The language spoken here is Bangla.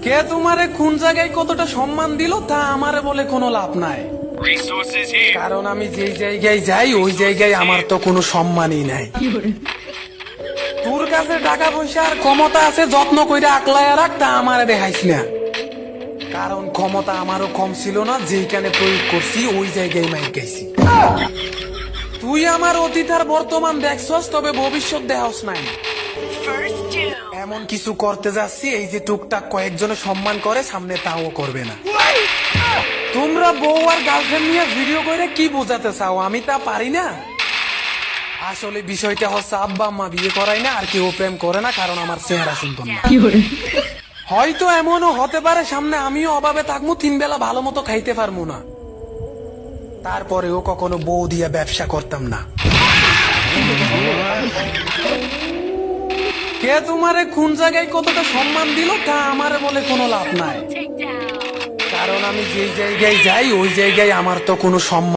কে তোমারে কোন জায়গায় কতটা সম্মান দিল তা আমারে বলে কোনো লাভ নাই, Resources here. কারণ আমি যেই জায়গায় যাই ওই জায়গায় আমার তো কোনো সম্মানই নাই। তোর কাছে টাকা পয়সা আর ক্ষমতা আছে, যত্ন কইরা আকলায়া রাখ, তা আমারে দেখাইস না, কারণ ক্ষমতা আমারও কম ছিল না, যেইখানে প্রয়োগ করছি ওই জায়গায় মাইর গাইছি। তুই আমার অতীত আর বর্তমান দেখছস, তবে ভবিষ্যৎ দেখাস নাই। First two. এমন কিছু করতে যাচ্ছি এই যে টুকটাক কয়েকজনে সম্মান করে, সামনে তাও করবে না। তোমরা বউ আর গার্লফ্রেন্ড নিয়ে ভিডিও করে কি বোঝাতে চাও, আমি তা পারি না। আসলে বিষয়টা হচ্ছে আব্বা আম্মা বিয়ে করাই না, আর কেউ প্রেম করে না, কারণ আমার চেহারা সুন্দর না। হয়তো এমনও হতে পারে সামনে আমিও অভাবে থাকবো, 3 বেলা ভালো মতো খাইতে পারবো না, তারপরেও কখনো বউ দিয়ে ব্যবসা করতাম না। কে তোমারে কোন জায়গায় কতটা সম্মান দিল তা আমারে বলে কোনো লাভ নাই, Take down. কারণ আমি যেই জায়গায় যাই ওই জায়গায় আমার তো কোনো সম্মান